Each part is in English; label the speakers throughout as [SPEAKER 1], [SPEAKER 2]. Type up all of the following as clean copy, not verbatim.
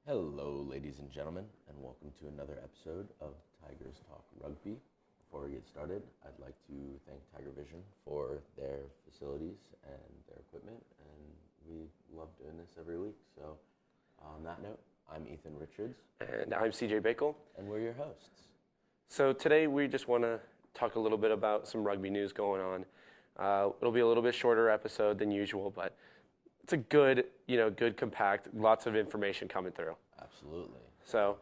[SPEAKER 1] Hello, ladies and gentlemen, and welcome to another episode of Tigers Talk Rugby. Before we get started, I'd like to thank Tiger Vision for their facilities and their equipment, and we love doing this every week. So, on that note, I'm Ethan Richards.
[SPEAKER 2] And I'm CJ Bakel.
[SPEAKER 1] And we're your hosts.
[SPEAKER 2] So today we just want to talk a little bit about some rugby news going on. It'll be a little bit shorter episode than usual, but it's a good, good compact, lots of information coming through.
[SPEAKER 1] Absolutely.
[SPEAKER 2] So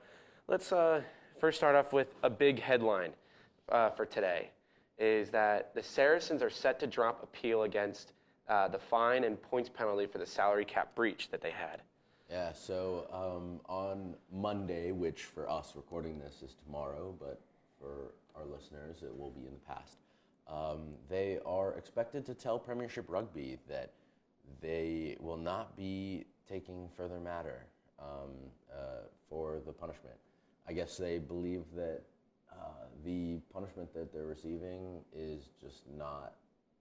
[SPEAKER 2] let's first start off with a big headline for today, is that the Saracens are set to drop appeal against the fine and points penalty for the salary cap breach that they had.
[SPEAKER 1] Yeah, so on Monday, which for us recording this is tomorrow, but for our listeners it will be in the past, they are expected to tell Premiership Rugby that they will not be taking further matter for the punishment. I guess they believe that the punishment that they're receiving is just not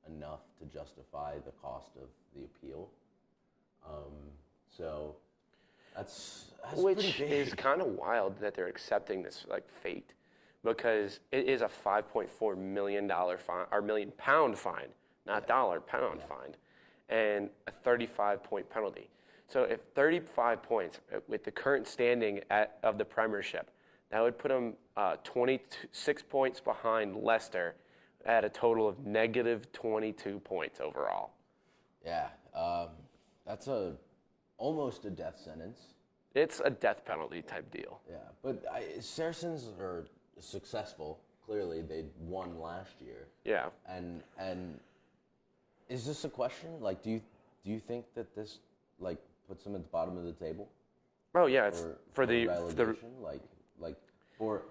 [SPEAKER 1] enough to justify the cost of the appeal. So that's
[SPEAKER 2] Which
[SPEAKER 1] pretty big.
[SPEAKER 2] is kind of wild that they're accepting this fate, because it is a $5.4 million fine, or £1 million fine, not dollar, pound fine, and a 35-point penalty. So if 35 points with the current standing of the Premiership, that would put them 26 points behind Leicester at a total of negative 22 points overall.
[SPEAKER 1] Yeah, that's almost a death sentence.
[SPEAKER 2] It's a death penalty type deal.
[SPEAKER 1] Yeah, but Saracens are successful. Clearly, they won last year.
[SPEAKER 2] Yeah.
[SPEAKER 1] And is this a question? Like, do you think that this puts them at the bottom of the table?
[SPEAKER 2] Oh yeah, it's for the
[SPEAKER 1] relegation. For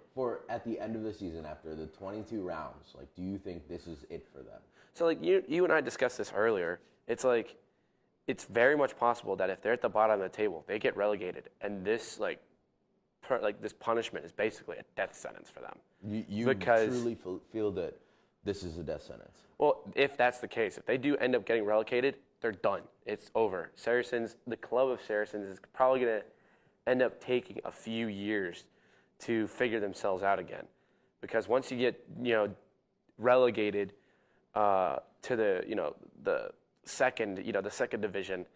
[SPEAKER 1] at the end of the season, after the 22 rounds, do you think this is it for them?
[SPEAKER 2] So you and I discussed this earlier. It's very much possible that if they're at the bottom of the table, they get relegated, and this this punishment is basically a death sentence for them.
[SPEAKER 1] You truly feel that this is a death sentence?
[SPEAKER 2] Well, if that's the case, if they do end up getting relegated, they're done. It's over. The club of Saracens is probably going to end up taking a few years to figure themselves out again, because once you get relegated to the second division,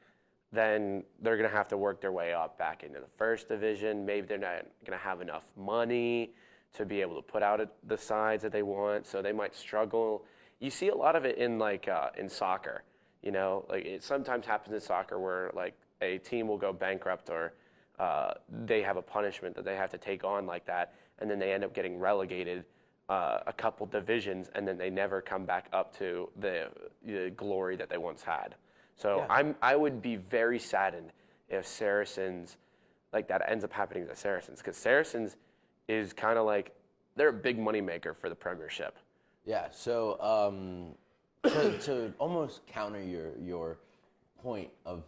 [SPEAKER 2] then they're going to have to work their way up back into the first division. Maybe they're not going to have enough money to be able to put out the sides that they want, so they might struggle. You see a lot of it in in soccer. It sometimes happens in soccer where a team will go bankrupt, or they have a punishment that they have to take on like that, and then they end up getting relegated a couple divisions, and then they never come back up to the glory that they once had. So yeah. I would be very saddened if Saracens, that ends up happening to Saracens, because Saracens is kind of they're a big moneymaker for the Premiership.
[SPEAKER 1] Yeah, so to almost counter your point of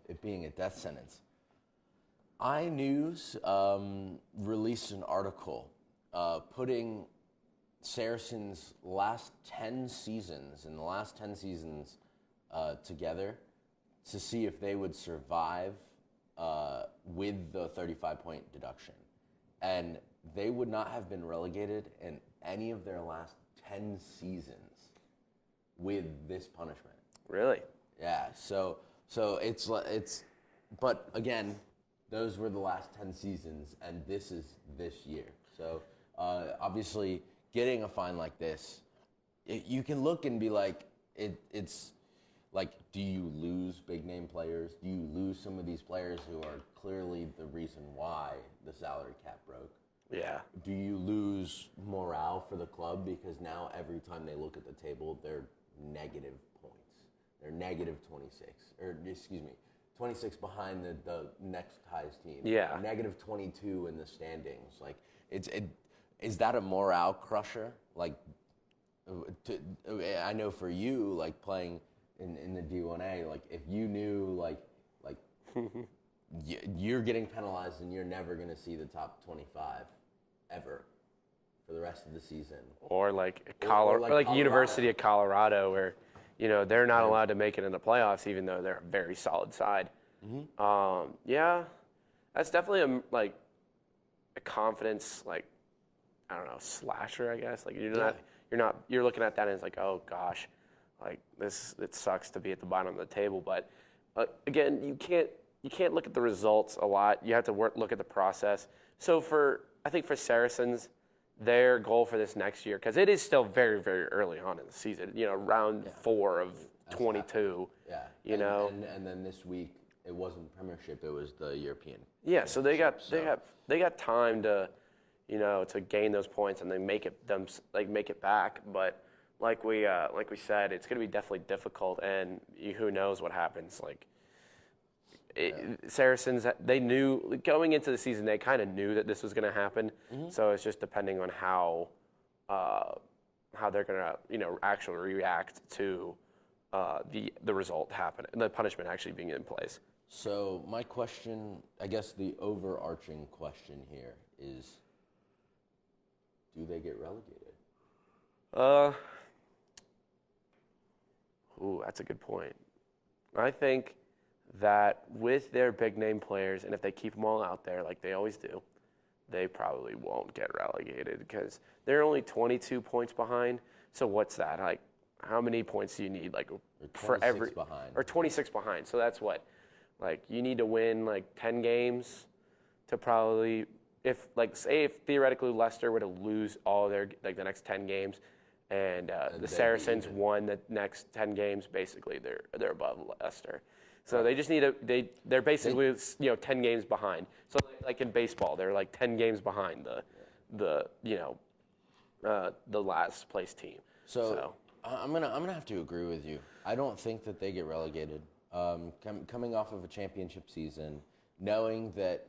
[SPEAKER 1] it being a death sentence, iNews released an article putting Saracens' last 10 seasons together to see if they would survive with the 35-point deduction. And they would not have been relegated in any of their last 10 seasons with this punishment.
[SPEAKER 2] Really?
[SPEAKER 1] Yeah. So it's but again, those were the last 10 seasons, and this is this year. So obviously, getting a fine like this, you can look and be it's do you lose big name players? Do you lose some of these players who are clearly the reason why the salary cap broke?
[SPEAKER 2] Yeah.
[SPEAKER 1] Do you lose morale for the club because now every time they look at the table, they're negative points? They're negative 26, or excuse me, 26 behind the next highest team.
[SPEAKER 2] Yeah.
[SPEAKER 1] Negative 22 in the standings. Is that a morale crusher? I know for you, playing in the D1A, if you knew you're getting penalized and you're never going to see the top 25 ever for the rest of the season.
[SPEAKER 2] Or University of Colorado, where they're not allowed to make it in the playoffs, even though they're a very solid side.
[SPEAKER 1] Mm-hmm.
[SPEAKER 2] Yeah, That's definitely a confidence, like, I don't know, slasher, I guess. Like you're looking at that and it's like, oh gosh, like it sucks to be at the bottom of the table. But again, you can't look at the results a lot. You have to look at the process. So I think for Saracens, their goal for this next year, because it is still very, very early on in the season, round 4 of 22.
[SPEAKER 1] Yeah. And then this week it wasn't Premiership, it was the European.
[SPEAKER 2] Yeah, so they got time to to gain those points and then make it back. But like we said, it's going to be definitely difficult, and who knows what happens. Saracens, they knew going into the season, they kind of knew that this was going to happen. Mm-hmm. So it's just depending on how they're going to actually react to the result happen and the punishment actually being in place.
[SPEAKER 1] So my question, I guess the overarching question here is, do they get relegated?
[SPEAKER 2] That's a good point. I think that with their big name players, and if they keep them all out there like they always do, they probably won't get relegated because they're only 22 points behind. So what's that? Like, how many points do you need? Like for every
[SPEAKER 1] behind.
[SPEAKER 2] Or 26 behind. So that's what, like, you need to win like 10 games to probably, if theoretically Leicester were to lose all their the next 10 games, and the Saracens won the next 10 games, basically they're above Leicester. So they just need they're basically 10 games behind. So like in baseball, they're like 10 games behind the last place team.
[SPEAKER 1] So I'm gonna have to agree with you. I don't think that they get relegated. Coming off of a championship season, knowing that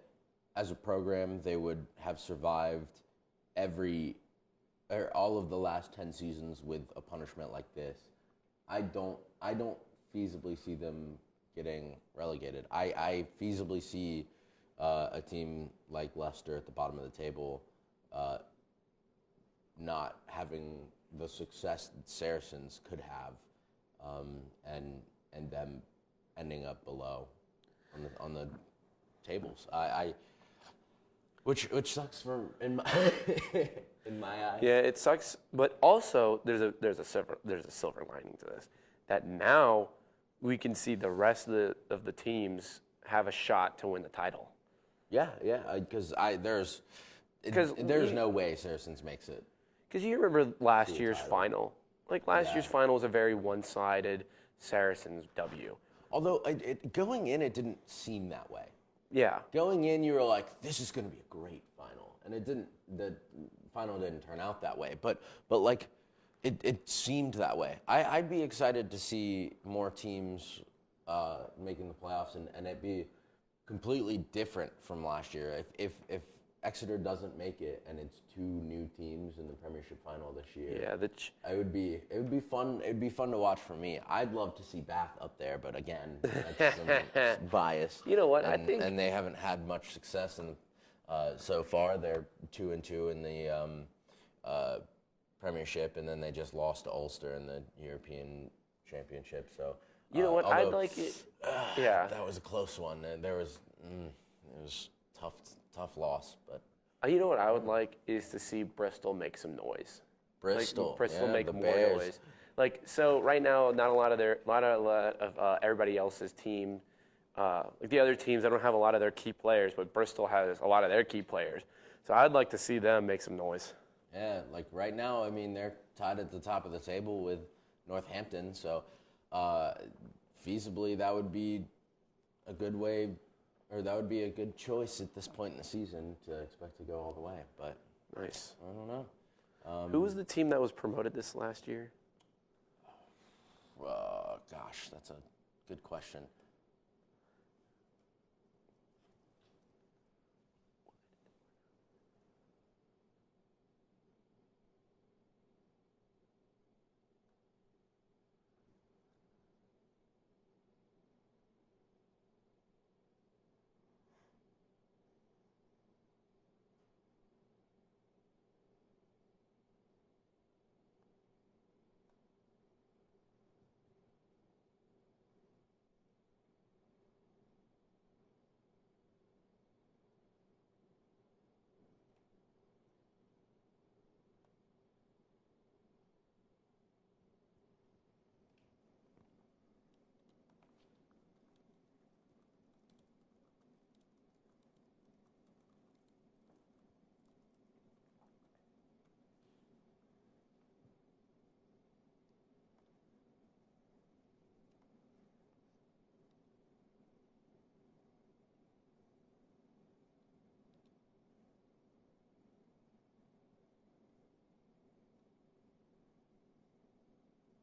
[SPEAKER 1] as a program they would have survived all of the last 10 seasons with a punishment like this, I don't feasibly see them getting relegated. I feasibly see a team like Leicester at the bottom of the table not having the success that Saracens could have, and them ending up below on the tables. Which sucks in my in my eyes.
[SPEAKER 2] Yeah, it sucks, but also there's a silver lining to this, that now we can see the rest of the teams have a shot to win the title.
[SPEAKER 1] Yeah, because there's no way Saracens makes it.
[SPEAKER 2] Because you remember last year's final. Like last year's final was a very one-sided Saracens W.
[SPEAKER 1] Although going in, it didn't seem that way.
[SPEAKER 2] Yeah.
[SPEAKER 1] Going in, you were like, this is going to be a great final. And it didn't, the final didn't turn out that way. But like, it seemed that way. I'd be excited to see more teams making the playoffs and it be completely different from last year. If Exeter doesn't make it and it's 2 new teams in the Premiership final this year, it would be fun. It'd be fun to watch for me. I'd love to see Bath up there, but again, that's some bias.
[SPEAKER 2] You know what?
[SPEAKER 1] And they haven't had much success so far. They're 2-2 in the Premiership, and then they just lost to Ulster in the European Championship. So
[SPEAKER 2] you know what? I'd like it. Yeah,
[SPEAKER 1] that was a close one. It was tough loss, but
[SPEAKER 2] you know what I would like is to see Bristol make some noise.
[SPEAKER 1] Bristol
[SPEAKER 2] make more
[SPEAKER 1] Bears.
[SPEAKER 2] noise. Like, so right now, not a lot of everybody else's team. Like the other teams, they don't have a lot of their key players, but Bristol has a lot of their key players. So I'd like to see them make some noise.
[SPEAKER 1] Yeah, like right now, I mean, they're tied at the top of the table with Northampton. So feasibly, that would be a good way. Or that would be a good choice at this point in the season to expect to go all the way. But
[SPEAKER 2] nice.
[SPEAKER 1] I don't know.
[SPEAKER 2] Who was the team that was promoted this last year?
[SPEAKER 1] Gosh, that's a good question.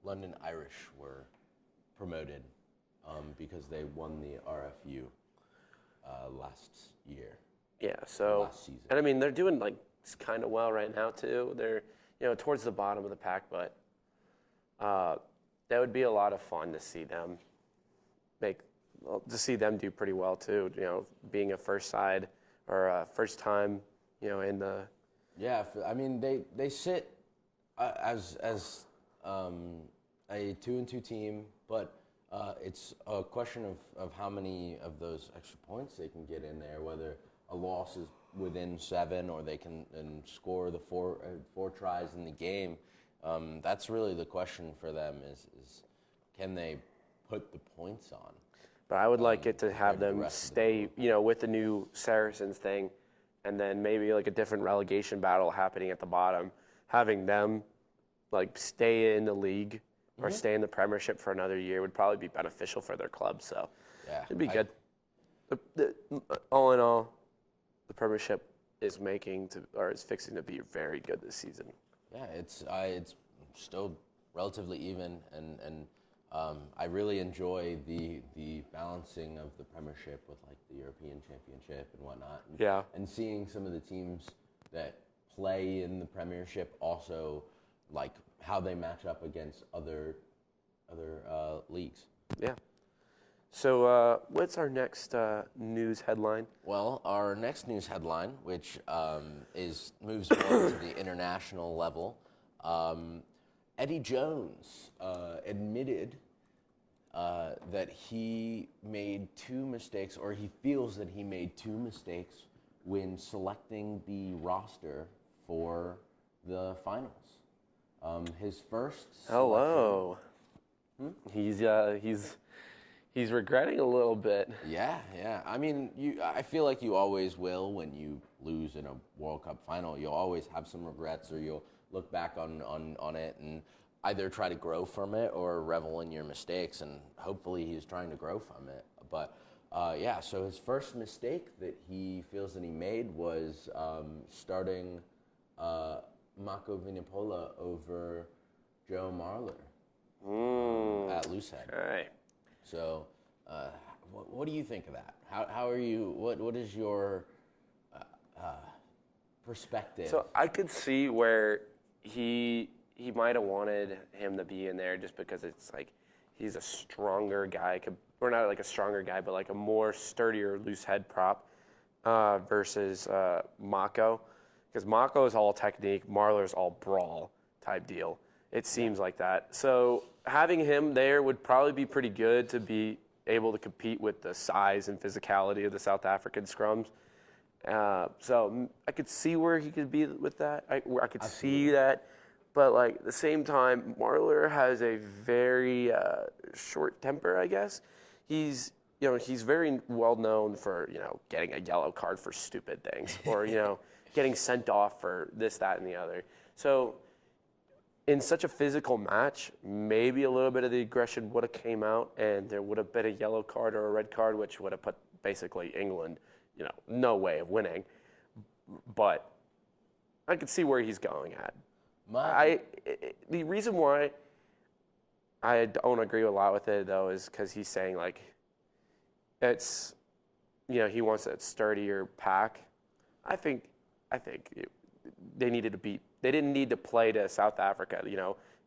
[SPEAKER 1] London Irish were promoted because they won the RFU last year.
[SPEAKER 2] Yeah, so,
[SPEAKER 1] last season.
[SPEAKER 2] and I mean, they're doing like kind of well right now too. They're, towards the bottom of the pack, but that would be a lot of fun to see them do pretty well too. Being a first side or a first time, in the.
[SPEAKER 1] Yeah, I mean they sit as a 2-2 team, but it's a question of how many of those extra points they can get in there. Whether a loss is within 7 or they can score the four tries in the game. That's really the question for them is can they put the points on?
[SPEAKER 2] But I would like it to have them stay, with the new Saracens thing, and then maybe like a different relegation battle happening at the bottom, having them like stay in the league or stay in the Premiership for another year would probably be beneficial for their club. So
[SPEAKER 1] yeah,
[SPEAKER 2] it'd be good. All in all, the Premiership is fixing to be very good this season.
[SPEAKER 1] Yeah, it's still relatively even, and I really enjoy the balancing of the Premiership with like the European Championship and whatnot. And seeing some of the teams that play in the Premiership also like how they match up against other leagues.
[SPEAKER 2] Yeah. So what's our next news headline?
[SPEAKER 1] Well, our next news headline, which moves more to the international level, Eddie Jones admitted that he made 2 mistakes, or he feels that he made 2 mistakes when selecting the roster for the finals. His first selection.
[SPEAKER 2] Hello. He's regretting a little bit.
[SPEAKER 1] Yeah. I mean, I feel like you always will when you lose in a World Cup final. You'll always have some regrets, or you'll look back on it and either try to grow from it or revel in your mistakes. And hopefully he's trying to grow from it. But so his first mistake that he feels that he made was starting Mako Vunipola over Joe Marler at Loosehead.
[SPEAKER 2] All right.
[SPEAKER 1] So, what do you think of that? How are you? What is your perspective?
[SPEAKER 2] So I could see where he might have wanted him to be in there just because it's like he's a stronger guy, or not like a stronger guy, but like a more sturdier loose head prop versus Mako, because Mako is all technique, Marler's all brawl type deal. It seems like that. So having him there would probably be pretty good to be able to compete with the size and physicality of the South African scrums. So I could see where he could be with that. I could see that. But like at the same time, Marler has a very short temper, I guess. He's very well known for, getting a yellow card for stupid things or, getting sent off for this, that, and the other. So in such a physical match, maybe a little bit of the aggression would have came out and there would have been a yellow card or a red card, which would have put basically England, no way of winning. But I could see where he's going at. The reason why I don't agree a lot with it, though, is because he's saying, like, it's, he wants a sturdier pack. I think they didn't need to play to South Africa,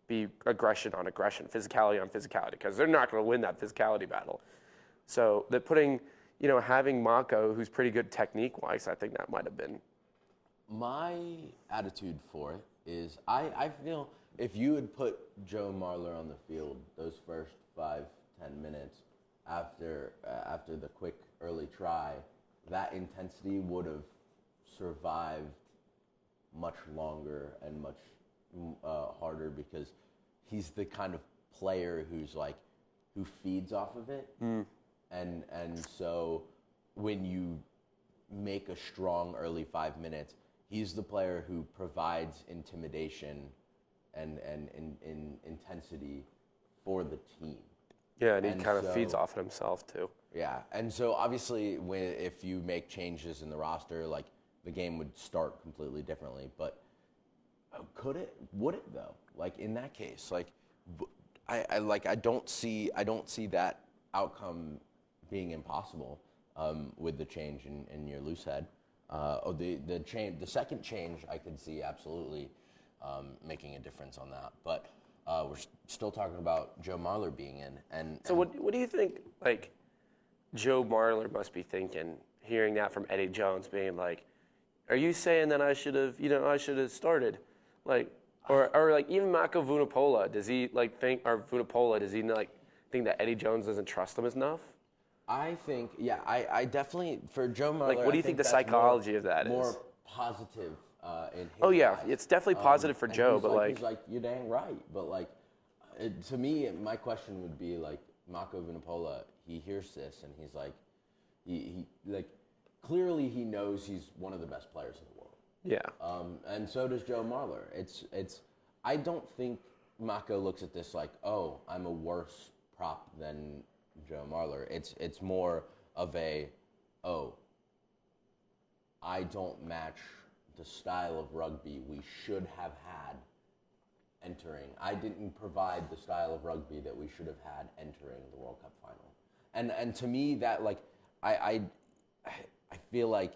[SPEAKER 2] be aggression on aggression, physicality on physicality, because they're not going to win that physicality battle. So they're putting, having Mako, who's pretty good technique-wise, I think that might have been.
[SPEAKER 1] My attitude for it is I feel if you had put Joe Marler on the field those first 5-10 minutes after the quick early try, that intensity would have survived much longer and much harder because he's the kind of player who feeds off of it. And so when you make a strong early 5 minutes, he's the player who provides intimidation and intensity for the team.
[SPEAKER 2] Yeah, and he kind of feeds off it himself too.
[SPEAKER 1] Yeah, and so obviously if you make changes in the roster, like the game would start completely differently. But would it though? Like in that case, like I don't see that outcome being impossible with the change in your loose head. The second change I could see absolutely making a difference on that, but we're still talking about Joe Marler being in.
[SPEAKER 2] So what do you think? Like, Joe Marler must be thinking, hearing that from Eddie Jones, being like, "Are you saying that I should have started?" Like, or like even Mako Vunipola, does he like think, or Vunipola, does he like think that Eddie Jones doesn't trust him enough?
[SPEAKER 1] I think, yeah, I definitely, for Joe Marler,
[SPEAKER 2] Like, what do you think the psychology of that is?
[SPEAKER 1] More positive in his
[SPEAKER 2] Oh yeah,
[SPEAKER 1] eyes.
[SPEAKER 2] it's definitely positive for
[SPEAKER 1] And
[SPEAKER 2] Joe,
[SPEAKER 1] he's
[SPEAKER 2] but
[SPEAKER 1] he's like, you're dang right. But like, to me, my question would be like, Mako Vunipola, he hears this and he's like, he like, clearly he knows he's one of the best players in the world.
[SPEAKER 2] yeah.
[SPEAKER 1] And so does Joe Marler. I don't think Mako looks at this like, oh, I'm a worse prop than Joe Marler. It's more of a, oh, I don't match the style of rugby we should have had entering. I didn't provide the style of rugby that we should have had entering the World Cup final. And to me, that like, I feel like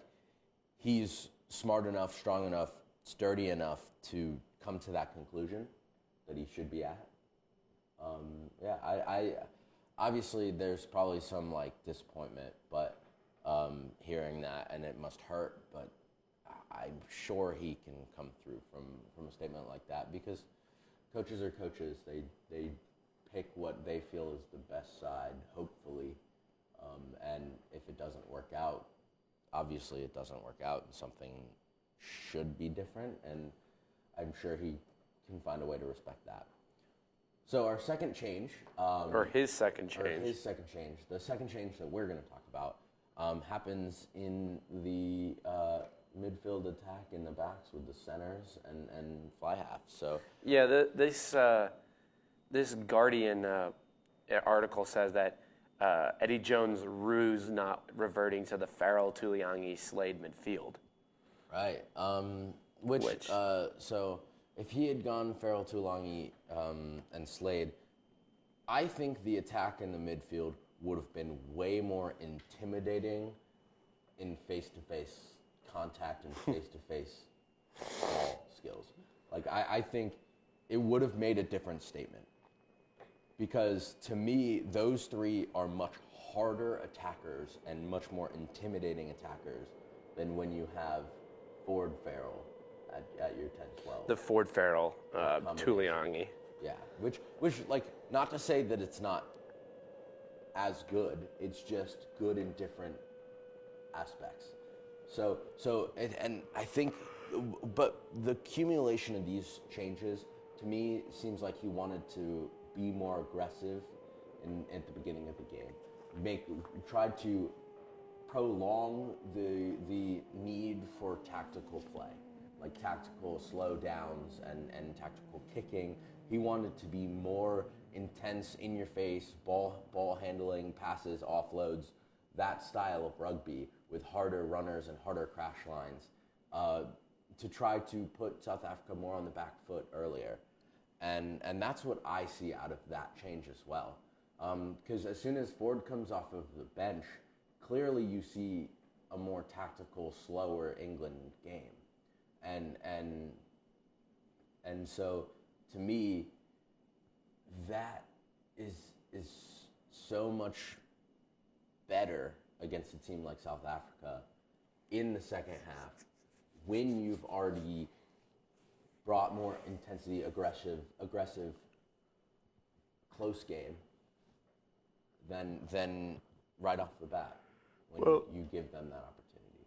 [SPEAKER 1] he's smart enough, strong enough, sturdy enough to come to that conclusion that he should be at. I obviously there's probably some like disappointment, but hearing that, and it must hurt, but I'm sure he can come through from a statement like that, because coaches are coaches. They pick what they feel is the best side, hopefully, and if it doesn't work out, obviously it doesn't work out, and something should be different, and I'm sure he can find a way to respect that. So our second change,
[SPEAKER 2] Or his second change.
[SPEAKER 1] the second change that we're going to talk about, happens in the midfield attack in the backs with the centers and fly halves. So
[SPEAKER 2] Yeah, this Guardian article says that Eddie Jones ruse not reverting to the Farrell, Tuliangi, Slade midfield.
[SPEAKER 1] right, so if he had gone Farrell, Tuliangi, and Slade, I think the attack in the midfield would have been way more intimidating in face-to-face contact and face-to-face ball skills. Like, I think it would have made a different statement. Because to me, those three are much harder attackers and much more intimidating attackers than when you have Ford Farrell at your 10-12.
[SPEAKER 2] The Ford Farrell, Tuliangi.
[SPEAKER 1] Yeah, which like, not to say that it's not as good, it's just good in different aspects. And I think, but the accumulation of these changes, to me, seems like he wanted to be more aggressive at the beginning of the game. Tried to prolong the need for tactical play, like tactical slowdowns and tactical kicking. He wanted to be more intense, in your face, ball handling, passes, offloads, that style of rugby with harder runners and harder crash lines, to try to put South Africa more on the back foot earlier. And that's what I see out of that change as well. Because as soon as Ford comes off of the bench, clearly you see a more tactical, slower England game. And so, to me, that is so much better against a team like South Africa in the second half, when you've already brought more intensity, aggressive, close game than right off the bat when you give them that opportunity.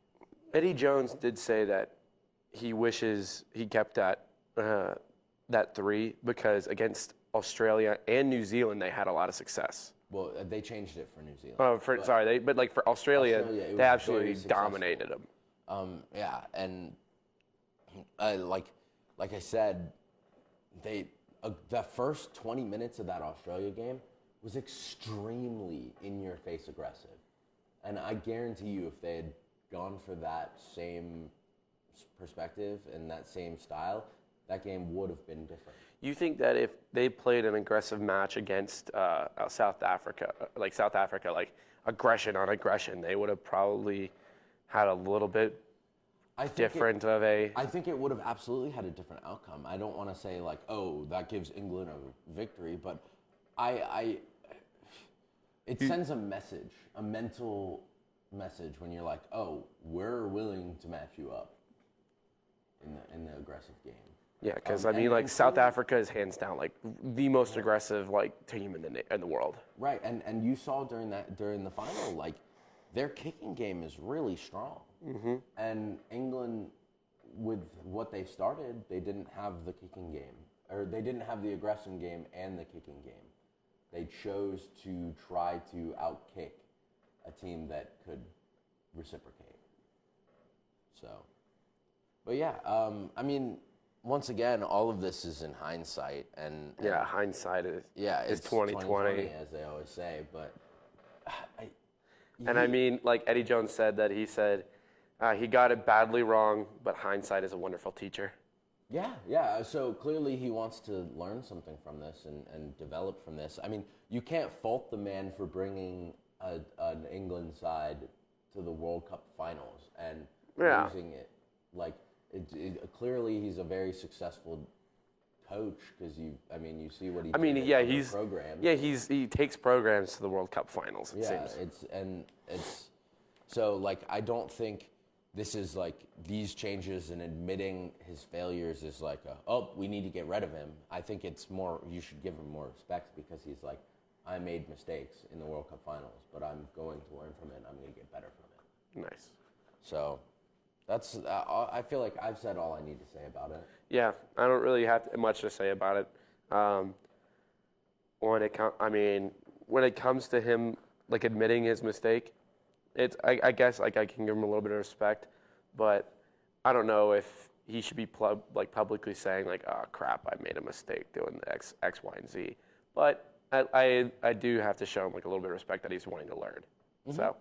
[SPEAKER 2] Eddie Jones did say that he wishes he kept that three, because against Australia and New Zealand they had a lot of
[SPEAKER 1] Well, they changed it for New Zealand.
[SPEAKER 2] But for Australia they absolutely dominated them.
[SPEAKER 1] Yeah, and like I said, the first 20 minutes of that Australia game was extremely in-your-face aggressive. And I guarantee you, if they had gone for that same perspective and that same style, that game would have been different.
[SPEAKER 2] You think that if they played an aggressive match against South Africa, like aggression on aggression, they would have probably had a little bit different of a...
[SPEAKER 1] I think it would have absolutely had a different outcome. I don't want to say like, oh, that gives England a victory, but it sends a message, a mental message when you're like, oh, we're willing to match you up in the aggressive game.
[SPEAKER 2] Yeah, because I mean, like South Africa is hands down like the most aggressive like team in the world.
[SPEAKER 1] Right, and you saw during the final, like their kicking game is really strong. Mm-hmm. And England, with what they started, they didn't have the kicking game, or they didn't have the aggression game and the kicking game. They chose to try to outkick a team that could reciprocate. So, but yeah, I mean, once again, all of this is in hindsight, and
[SPEAKER 2] hindsight is
[SPEAKER 1] it's
[SPEAKER 2] 2020,
[SPEAKER 1] as they always say. But
[SPEAKER 2] I mean, like Eddie Jones said that he said he got it badly wrong, but hindsight is a wonderful teacher.
[SPEAKER 1] Yeah. So clearly he wants to learn something from this and develop from this. I mean, you can't fault the man for bringing an England side to the World Cup finals and losing it. Like, clearly he's a very successful coach because you see what he. I mean,
[SPEAKER 2] he's
[SPEAKER 1] programs.
[SPEAKER 2] Yeah, he takes programs to the World Cup finals. It seems.
[SPEAKER 1] It's so like I don't think this is like these changes and admitting his failures is like we need to get rid of him. I think it's more you should give him more respect because he's like, I made mistakes in the World Cup finals, but I'm going to learn from it and I'm going to get better from it.
[SPEAKER 2] Nice.
[SPEAKER 1] So that's I feel like I've said all I need to say about it.
[SPEAKER 2] Yeah, I don't really have much to say about it. When it comes to him like admitting his mistake, it's I guess like I can give him a little bit of respect, but I don't know if he should be publicly saying like, oh crap, I made a mistake doing the X, Y, and Z. But I do have to show him like a little bit of respect that he's wanting to learn. Mm-hmm. So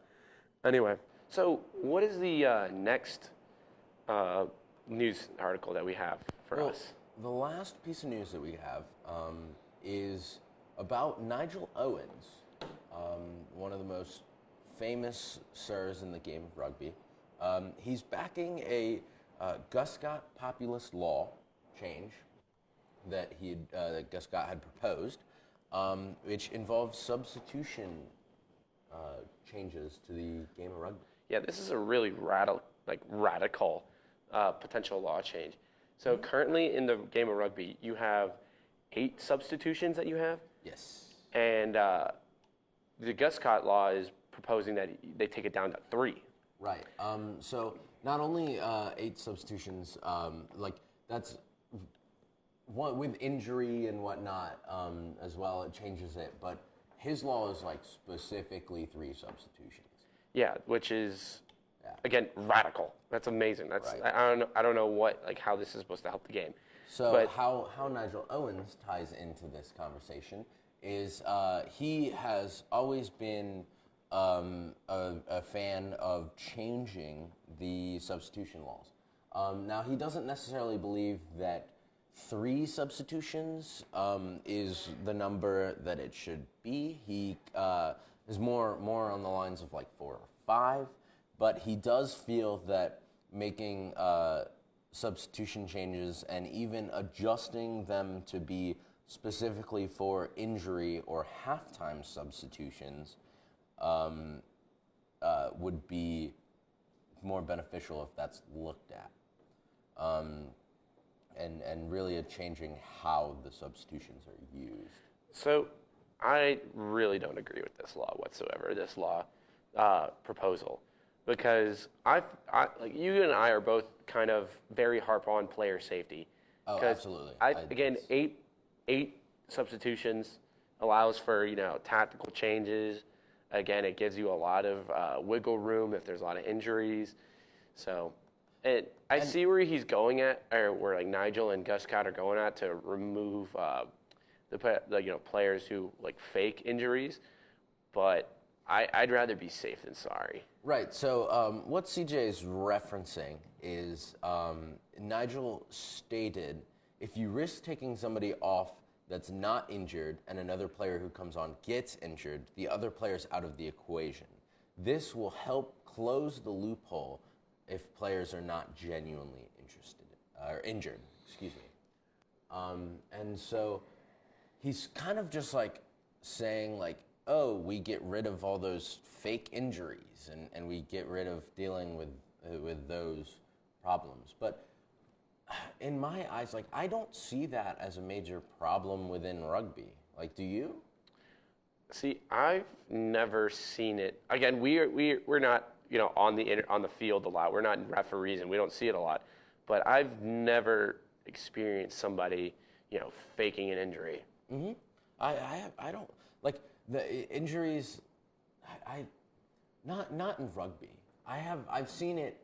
[SPEAKER 2] anyway, so what is the next news article that we have for us?
[SPEAKER 1] The last piece of news that we have is about Nigel Owens, one of the most famous sirs in the game of rugby. He's backing a Gus Scott populist law change that Gus Scott had proposed, which involves substitution changes to the game of rugby.
[SPEAKER 2] Yeah, this is a really radical potential law change. So currently in the game of rugby, you have 8 substitutions that you have.
[SPEAKER 1] Yes. And
[SPEAKER 2] the Gus Scott law is proposing that they take it down to 3.
[SPEAKER 1] Right. So not only 8 substitutions, that's one with injury and whatnot as well. It changes it, but his law is like specifically 3 substitutions. Yeah,
[SPEAKER 2] which is again radical. That's amazing. That's right. I don't know how this is supposed to help the game.
[SPEAKER 1] So how Nigel Owens ties into this conversation is he has always been a fan of changing the substitution laws. Now, he doesn't necessarily believe that 3 substitutions is the number that it should be. He is more on the lines of like 4 or 5, but he does feel that making substitution changes and even adjusting them to be specifically for injury or halftime substitutions would be more beneficial if that's looked at. And really changing how the substitutions are used.
[SPEAKER 2] So I really don't agree with this law whatsoever, this law proposal, because like you and I are both kind of very harp on player safety.
[SPEAKER 1] Oh, absolutely.
[SPEAKER 2] Again, eight substitutions allows for tactical changes. Again, it gives you a lot of wiggle room if there's a lot of injuries. So, I see where he's going at, or where like Nigel and Gus Scott are going at to remove the players who like fake injuries, but I'd rather be safe than sorry.
[SPEAKER 1] Right. So what CJ is referencing is Nigel stated if you risk taking somebody off that's not injured and another player who comes on gets injured, the other player's out of the equation. This will help close the loophole if players are not genuinely injured. Excuse me. And so he's kind of just like saying like, oh, we get rid of all those fake injuries and we get rid of dealing with those problems. But in my eyes, like, I don't see that as a major problem within rugby. Like, do you?
[SPEAKER 2] See, I've never seen it. Again, we're not on the field a lot. We're not referees, and we don't see it a lot. But I've never experienced somebody faking an injury.
[SPEAKER 1] Mm-hmm. I don't like the injuries. Not in rugby. I've seen it.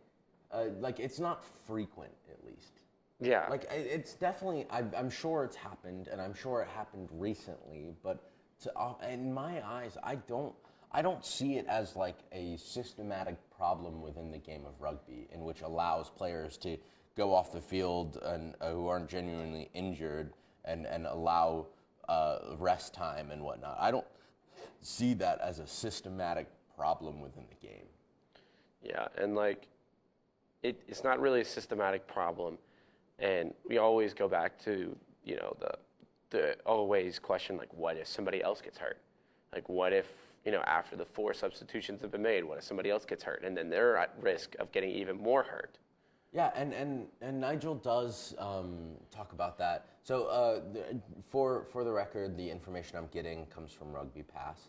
[SPEAKER 1] Like, it's not frequent, at least.
[SPEAKER 2] Yeah.
[SPEAKER 1] Like, it's definitely. I'm sure it's happened, and I'm sure it happened recently. But in my eyes, I don't see it as like a systematic problem within the game of rugby, in which allows players to go off the field and who aren't genuinely injured and allow rest time and whatnot. I don't see that as a systematic problem within the game.
[SPEAKER 2] Yeah, and like, it's not really a systematic problem, and we always go back to the always question, like, what if somebody else gets hurt? Like, what if after the 4 substitutions have been made, what if somebody else gets hurt, and then they're at risk of getting even more hurt?
[SPEAKER 1] Yeah, and Nigel does talk about that. So for the record, the information I'm getting comes from Rugby Pass,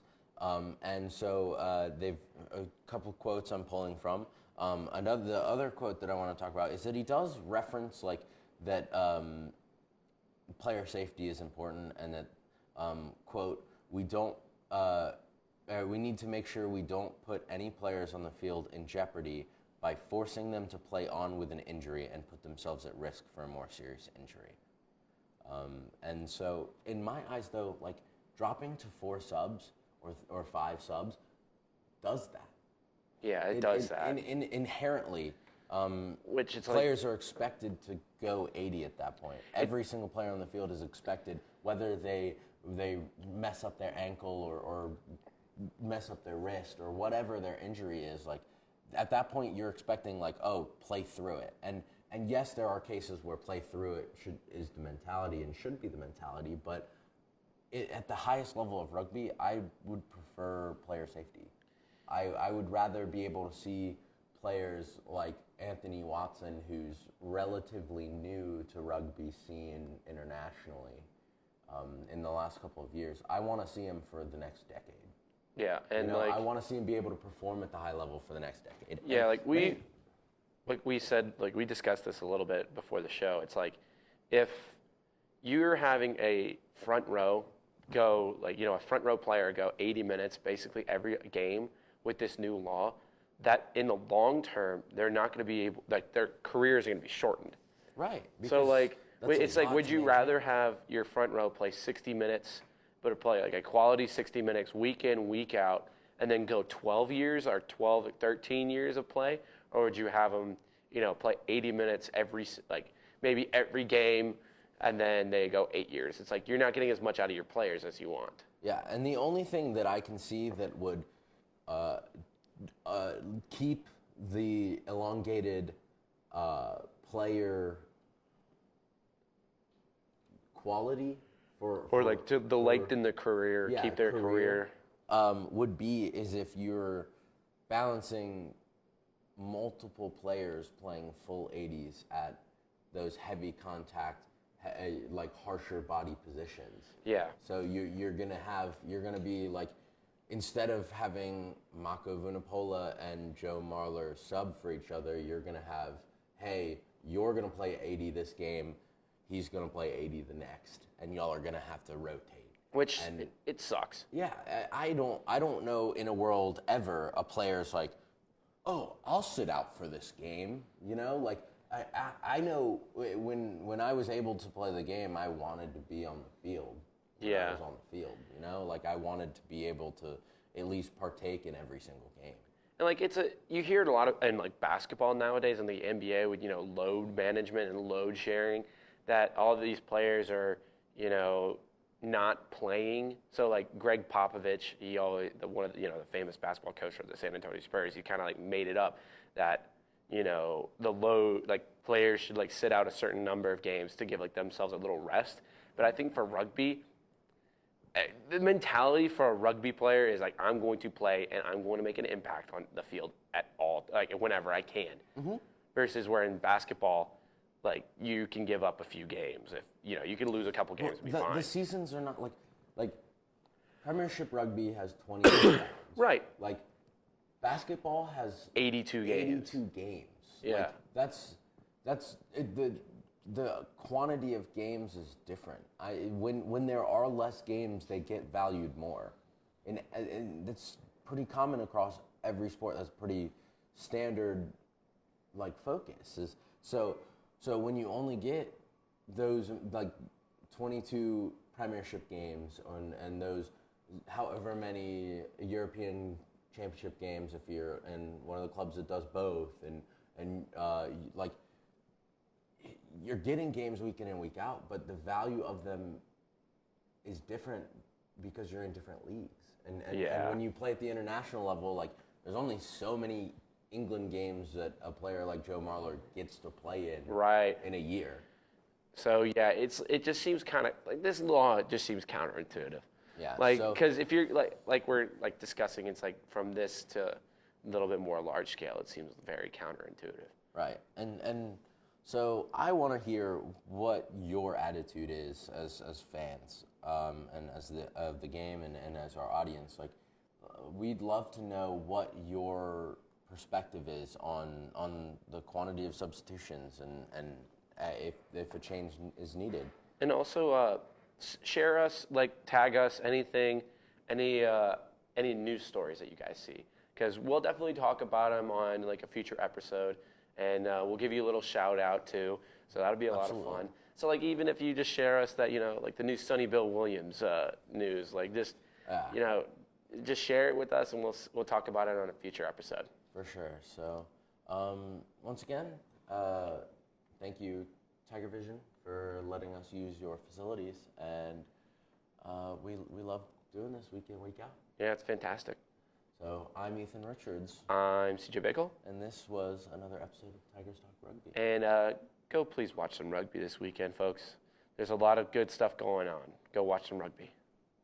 [SPEAKER 1] and so they've a couple quotes I'm pulling from. The other quote that I want to talk about is that he does reference like that player safety is important, and that quote, we need to make sure we don't put any players on the field in jeopardy by forcing them to play on with an injury and put themselves at risk for a more serious injury. And so, in my eyes, though, like, dropping to 4 subs or 5 subs does that.
[SPEAKER 2] Yeah, it does that.
[SPEAKER 1] Inherently,
[SPEAKER 2] which it's
[SPEAKER 1] players are expected to go 80 at that point. Every single player on the field is expected, whether they mess up their ankle or mess up their wrist or whatever their injury is, like, at that point you're expecting, like, oh, play through it. And yes, there are cases where play through it is the mentality and should be the mentality, but at the highest level of rugby, I would prefer player safety. I would rather be able to see players like Anthony Watson, who's relatively new to rugby scene internationally in the last couple of years. I want to see him for the next decade.
[SPEAKER 2] Yeah, and
[SPEAKER 1] I want to see him be able to perform at the high level for the next decade.
[SPEAKER 2] Yeah, like we said, like we discussed this a little bit before the show. It's like, if you're having a front row go, like, a front row player go 80 minutes basically every game with this new law, that in the long term, they're not going to be able, like, their careers are going to be shortened.
[SPEAKER 1] Right.
[SPEAKER 2] So, like, it's like, would you rather have your front row play 60 minutes, but play like a quality 60 minutes week in, week out, and then go 12 years or 12 or 13 years of play? Or would you have them, play 80 minutes maybe every game, and then they go 8 years? It's like, you're not getting as much out of your players as you want.
[SPEAKER 1] Yeah, and the only thing that I can see that would keep the elongated player quality
[SPEAKER 2] to lengthen the career, keep their career.
[SPEAKER 1] Would be is if you're balancing multiple players playing full 80s at those heavy contact, like harsher body positions.
[SPEAKER 2] Yeah.
[SPEAKER 1] So you're gonna be like, instead of having Mako Vunipola and Joe Marler sub for each other, you're gonna have, hey, you're gonna play 80 this game, he's gonna play 80 the next, and y'all are gonna have to rotate.
[SPEAKER 2] Which it sucks.
[SPEAKER 1] Yeah, I don't know in a world ever a player's like, oh, I'll sit out for this game. Like, I know when I was able to play the game, I wanted to be on the field.
[SPEAKER 2] Yeah.
[SPEAKER 1] I was on the field, like, I wanted to be able to at least partake in every single game.
[SPEAKER 2] And like, you hear it a lot in like basketball nowadays in the NBA with load management and load sharing, that all of these players are, not playing. So like Greg Popovich, one of the, the famous basketball coach for the San Antonio Spurs, he kind of like made it up that, players should like sit out a certain number of games to give like themselves a little rest. But I think for rugby, the mentality for a rugby player is like, I'm going to play and I'm going to make an impact on the field at all, like whenever I can. Mm-hmm. Versus where in basketball, like you can give up a few games if you can lose a couple games and be fine.
[SPEAKER 1] The seasons are not like Premiership rugby has 20 rounds.
[SPEAKER 2] Right.
[SPEAKER 1] Like basketball has
[SPEAKER 2] 82 games.
[SPEAKER 1] 82 games.
[SPEAKER 2] Yeah.
[SPEAKER 1] Like, that's the quantity of games is different. When there are less games, they get valued more, and that's pretty common across every sport. That's pretty standard, like focus is so when you only get those like 22 Premiership games and those however many European Championship games if you're in one of the clubs that does both and like. You're getting games week in and week out, but the value of them is different because you're in different leagues. And when you play at the international level, like there's only so many England games that a player like Joe Marler gets to play in a year.
[SPEAKER 2] So yeah, it just seems kind of like this law just seems counterintuitive.
[SPEAKER 1] Yeah.
[SPEAKER 2] Like because if you're like we're like discussing, it's like from this to a little bit more large scale, it seems very counterintuitive.
[SPEAKER 1] Right. And so I want to hear what your attitude is as fans and as the game and as our audience. Like, we'd love to know what your perspective is on the quantity of substitutions and if a change is needed.
[SPEAKER 2] And also share us, like tag us, anything, any news stories that you guys see, because we'll definitely talk about them on like a future episode. And we'll give you a little shout out too. So that'll be a lot of fun. So like even if you just share us that, like the new Sonny Bill Williams news, like just, just share it with us and we'll talk about it on a future episode.
[SPEAKER 1] For sure. So once again, thank you, Tiger Vision, for letting us use your facilities. And we love doing this week in, week out.
[SPEAKER 2] Yeah, it's fantastic.
[SPEAKER 1] So I'm Ethan Richards.
[SPEAKER 2] I'm CJ Bickle.
[SPEAKER 1] And this was another episode of Tigers Talk Rugby.
[SPEAKER 2] And go please watch some rugby this weekend, folks. There's a lot of good stuff going on. Go watch some rugby.